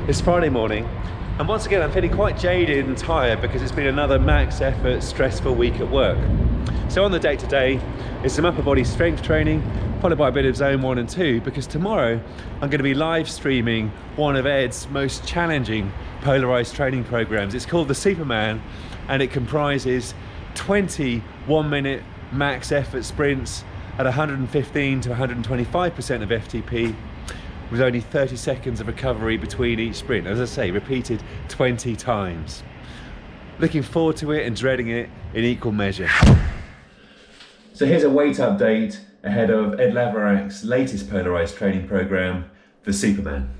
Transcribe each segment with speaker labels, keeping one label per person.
Speaker 1: It's Friday morning, and once again I'm feeling quite jaded and tired because it's been another max effort, stressful week at work. So on the day today is some upper body strength training, followed by a bit of zone 1 and 2, because tomorrow I'm going to be live streaming one of Ed's most challenging polarized training programs. It's called the Superman, and it comprises 20 1-minute max effort sprints at 115 to 125% of FTP, with only 30 seconds of recovery between each sprint. As I say, repeated 20 times. Looking forward to it and dreading it in equal measure. So here's a weight update ahead of Ed Lavarak's latest polarized training program, the Superman.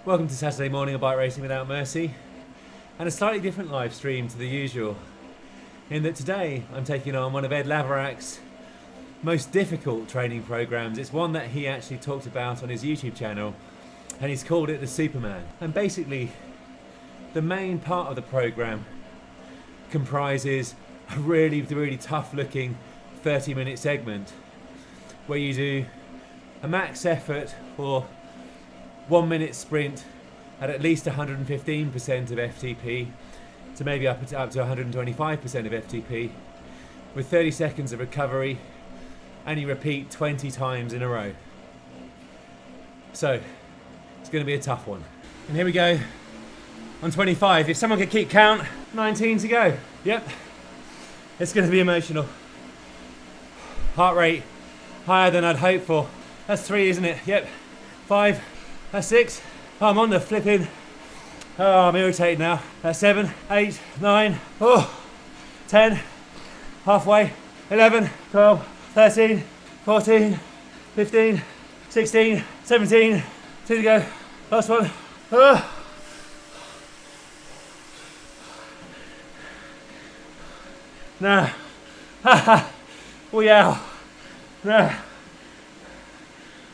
Speaker 1: Welcome to Saturday morning of Bike Racing Without Mercy, and a slightly different live stream to the usual, in that today I'm taking on one of Ed Lavarak's most difficult training programs. It's one that he actually talked about on his YouTube channel, and he's called it the Superman. And basically the main part of the program comprises a really tough looking 30-minute segment where you do a max effort or 1-minute sprint at least 115% of FTP to maybe up to 125% of FTP with 30 seconds of recovery, and you repeat 20 times in a row. So it's going to be a tough one. And here we go on 25. If someone could keep count, 19 to go. Yep, it's going to be emotional. Heart rate higher than I'd hoped for. That's 3, isn't it? Yep. 5, that's 6. Oh, I'm on the flipping. Oh, I'm irritated now. That's 7, 8, 9, 10, halfway, 11, 12, 13, 14, 15, 16, 17, 2 to go, last one. Nah, oh yeah, nah,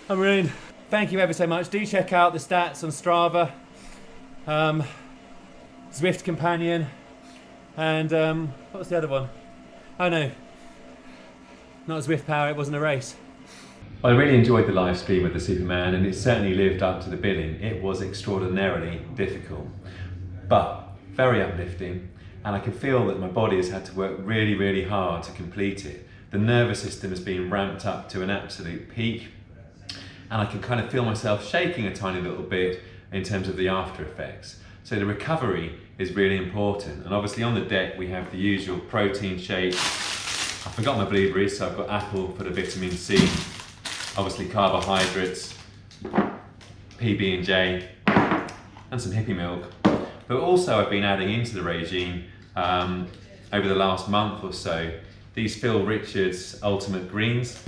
Speaker 1: I'm ruined. Thank you ever so much. Do check out the stats on Strava, Zwift Companion, and what was the other one? Oh no, not Zwift Power, it wasn't a race. I really enjoyed the live stream of the Superman, and it certainly lived up to the billing. It was extraordinarily difficult, but very uplifting, and I can feel that my body has had to work really hard to complete it. The nervous system has been ramped up to an absolute peak, and I can kind of feel myself shaking a tiny little bit in terms of the after effects. So the recovery is really important, and obviously on the deck we have the usual protein shake. I forgot my blueberries, so I've got apple for the vitamin C, obviously carbohydrates, PB&J, and some hippie milk. But also I've been adding into the regime over the last month or so these Phil Richards Ultimate Greens.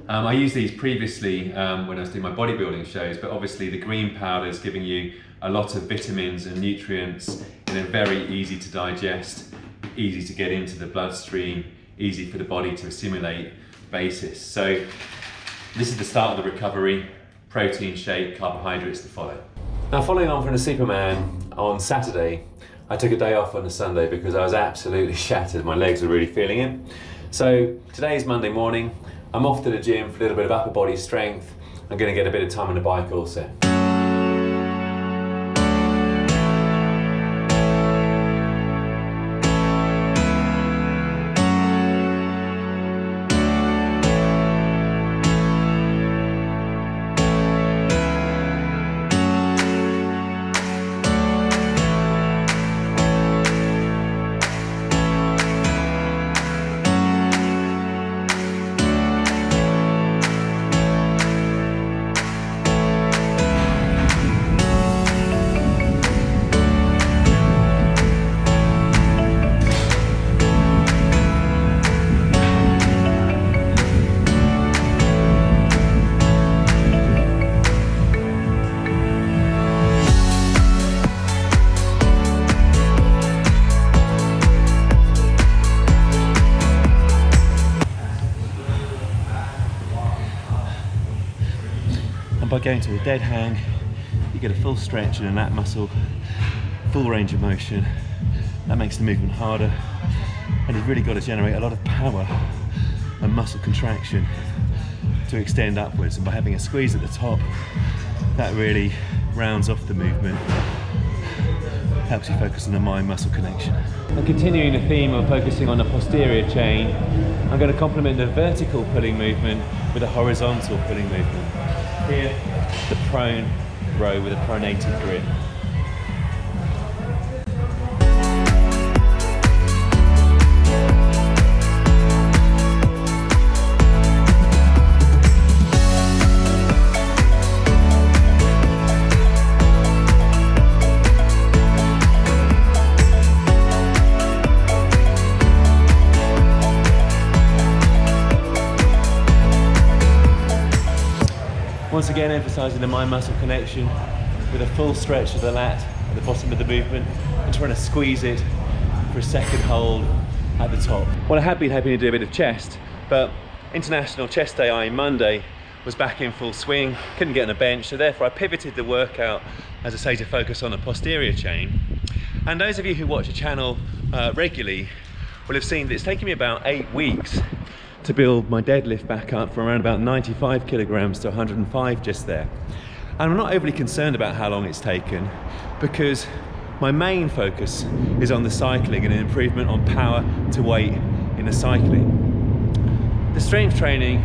Speaker 1: I used these previously when I was doing my bodybuilding shows, but obviously the green powder is giving you a lot of vitamins and nutrients in a very easy to digest, easy to get into the bloodstream, easy for the body to assimilate basis. So this is the start of the recovery, protein shake, carbohydrates to follow. Now, following on from the Superman, on Saturday I took a day off on a Sunday because I was absolutely shattered. My legs were really feeling it. So today is Monday morning. I'm off to the gym for a little bit of upper body strength. I'm going to get a bit of time on the bike also. By going to a dead hang, you get a full stretch in a lat muscle, full range of motion. That makes the movement harder, and you've really got to generate a lot of power and muscle contraction to extend upwards, and by having a squeeze at the top, that really rounds off the movement, helps you focus on the mind-muscle connection. And continuing the theme of focusing on the posterior chain, I'm going to complement the vertical pulling movement with a horizontal pulling movement. Here, the prone row with a pronated grip. Once again, emphasising the mind-muscle connection with a full stretch of the lat at the bottom of the movement and trying to squeeze it for a second hold at the top. Well, I had been hoping to do a bit of chest, but International Chest Day on Monday was back in full swing, couldn't get on a bench, so therefore I pivoted the workout, as I say, to focus on the posterior chain. And those of you who watch the channel regularly will have seen that it's taken me about 8 weeks to build my deadlift back up from around about 95 kilograms to 105 just there. And I'm not overly concerned about how long it's taken, because my main focus is on the cycling and an improvement on power to weight in the cycling. The strength training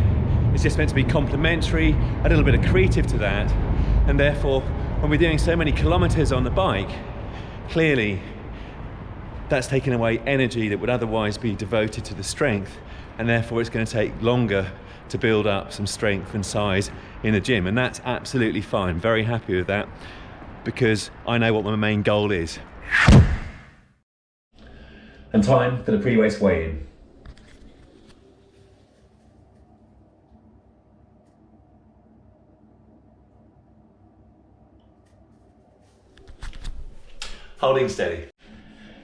Speaker 1: is just meant to be complementary, a little bit accretive to that, and therefore when we're doing so many kilometers on the bike, clearly that's taking away energy that would otherwise be devoted to the strength, and therefore it's going to take longer to build up some strength and size in the gym, and that's absolutely fine. Very happy with that, because I know what my main goal is. And time for the pre-race weigh-in. Holding steady.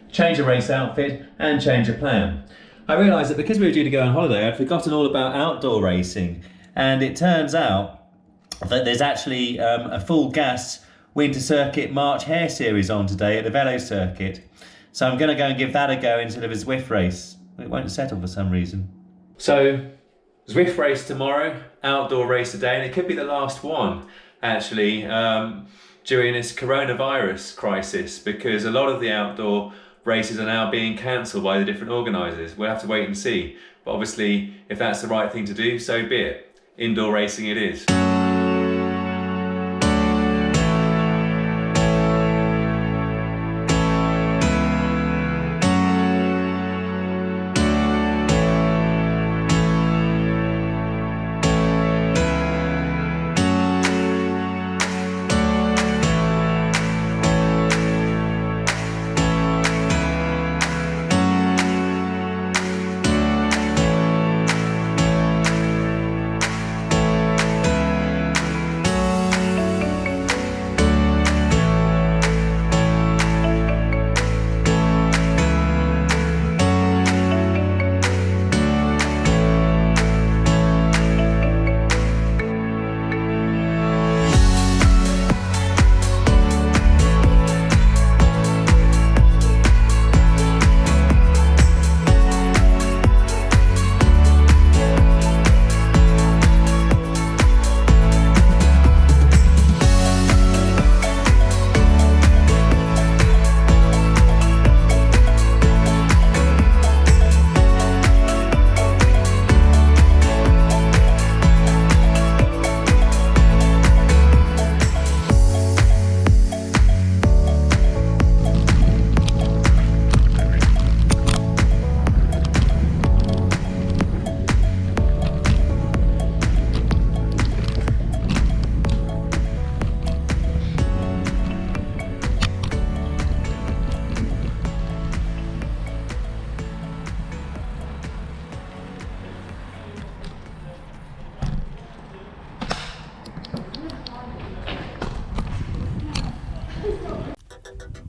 Speaker 1: Change the race outfit and change the plan. I realised that because we were due to go on holiday, I'd forgotten all about outdoor racing, and it turns out that there's actually a full gas winter circuit March Hare series on today at the Velo circuit, so I'm going to go and give that a go instead of a Zwift race. It won't settle for some reason. So Zwift race tomorrow, outdoor race today, and it could be the last one actually during this coronavirus crisis, because a lot of the outdoor races are now being cancelled by the different organisers. We'll have to wait and see. But obviously, if that's the right thing to do, so be it. Indoor racing it is.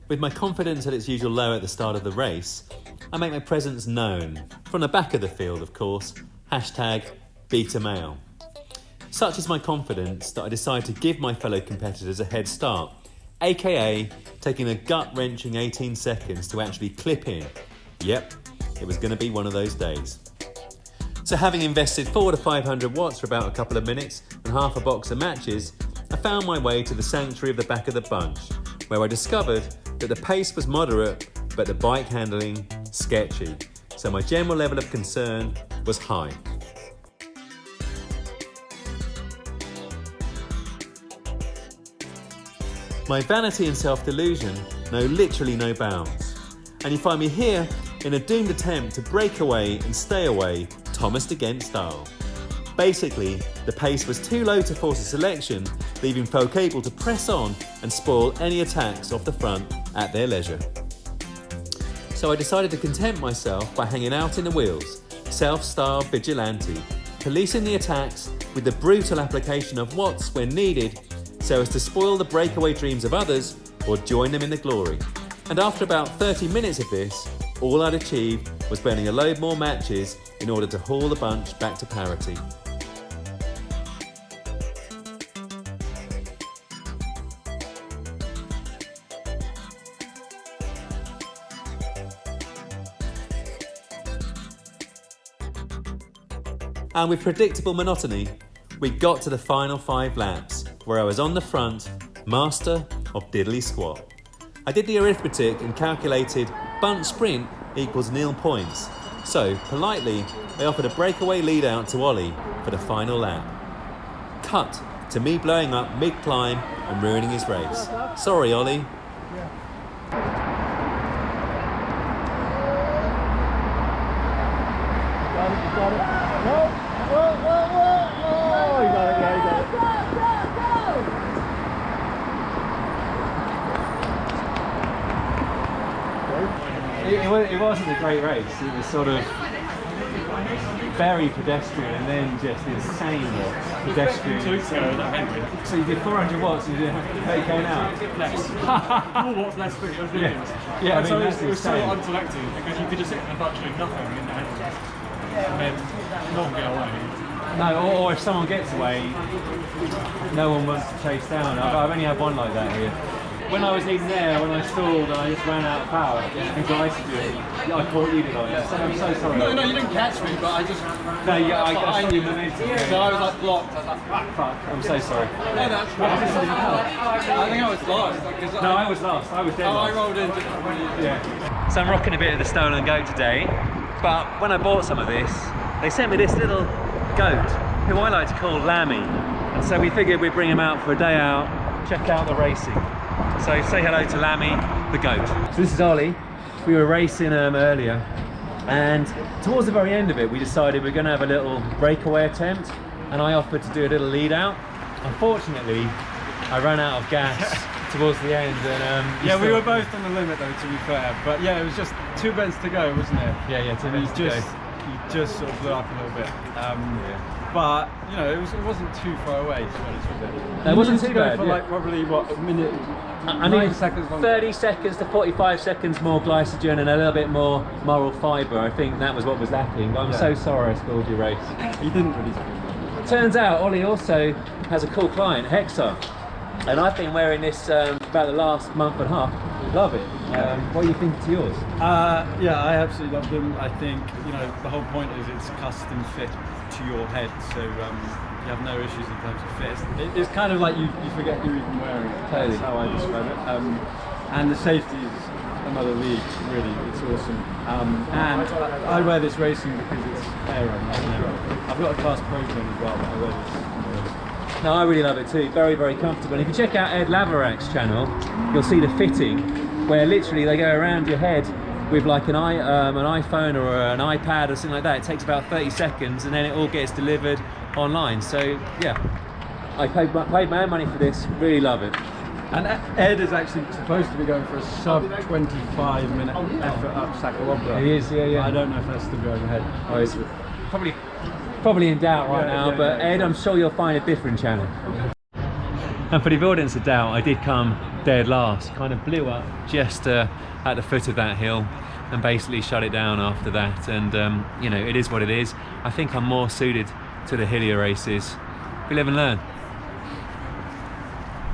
Speaker 1: With my confidence at its usual low at the start of the race, I make my presence known. From the back of the field, of course, #BetaMale. Such is my confidence that I decide to give my fellow competitors a head start, aka taking a gut-wrenching 18 seconds to actually clip in. Yep, it was going to be one of those days. So having invested 400 to 500 watts for about a couple of minutes and half a box of matches, I found my way to the sanctuary of the back of the bunch, where I discovered that the pace was moderate, but the bike handling sketchy. So my general level of concern was high. My vanity and self-delusion know literally no bounds. And you find me here in a doomed attempt to break away and stay away, Thomas against style. Basically, the pace was too low to force a selection, leaving folk able to press on and spoil any attacks off the front at their leisure. So I decided to content myself by hanging out in the wheels, self-styled vigilante, policing the attacks with the brutal application of watts when needed, so as to spoil the breakaway dreams of others or join them in the glory. And after about 30 minutes of this, all I'd achieved was burning a load more matches in order to haul the bunch back to parity. And with predictable monotony, we got to the final 5 laps, where I was on the front, master of diddly squat. I did the arithmetic and calculated bunch sprint equals 0 points. So, politely, I offered a breakaway lead out to Ollie for the final lap. Cut to me blowing up mid-climb and ruining his race. Sorry, Ollie.
Speaker 2: Got it. Oh, you got it, yeah, you got it. It wasn't a great race. It was sort of very pedestrian and then just insane pedestrian. 2 weeks ago, that Henry. So you did 400 watts and you did 8k now? Less. 4 watts less quickly. Yeah, I mean, so it was so unselective because you could just sit in a bunch doing nothing in the Henry and then not get away. No, or if someone gets away, no one wants to chase down. I've only had one like that here. When I was leading there, when I stalled and I just ran out of power, and I caught you, did I? I'm so sorry. No, you didn't catch me, but I just... No, yeah, I saw you momentum. Yeah. So I was like blocked. I was like, fuck, I'm so sorry. No, that's fine. I think I was last. No, I was last. I was dead last. I rolled into... Yeah. So I'm rocking a bit of the stolen goat today, but when I bought some of this, they sent me this little goat, who I like to call Lammy. And so we figured we'd bring him out for a day out, check out the racing. So say hello to Lammy, the goat. So this is Ollie. We were racing earlier, and towards the very end of it, we decided we're going to have a little breakaway attempt, and I offered to do a little lead out. Unfortunately, I ran out of gas towards the end, and yeah, we were both on the limit though, to be fair. But yeah, it was just 2 bends to go, wasn't it? Yeah, 2 bends to go. You just sort of blew up a little bit. But you know, it wasn't too far away, to be honest with it. It wasn't too bad. For like probably what, a minute, I mean, 30 seconds to 45 seconds more glycogen and a little bit more moral fibre. I think that was what was lacking. But I'm so sorry I spoiled your race. You didn't really spoil it. Turns out Ollie also has a cool client, Hexar, and I've been wearing this about the last month and a half. Love it. What do you think to yours? Yeah, I absolutely love them. I think, you know, the whole point is it's custom fit to your head, so you have no issues in terms of fit. It's kind of like you forget you're even wearing it. Totally. That's how I describe it. And the safety is another league, really. It's awesome. And I wear this racing because it's aero, not aero. I've got a Class Pro one as well, but I wear this. No, I really love it too. Very, very comfortable. And if you check out Ed Laverak's channel, you'll see the fitting, where literally they go around your head with like an iPhone or an iPad or something like that. It takes about 30 seconds and then it all gets delivered online. So yeah, I paid my own money for this. Really love it. And Ed is actually supposed to be going for a sub 25-minute effort up Sakalobra. He is, yeah. I don't know if that's still going ahead. Oh, he's probably in doubt right now, but Ed, I'm sure you'll find a different channel. And for the avoidance of doubt, I did come dead last. Kind of blew up just at the foot of that hill and basically shut it down after that. And you know, it is what it is. I think I'm more suited to the hillier races. We live and learn.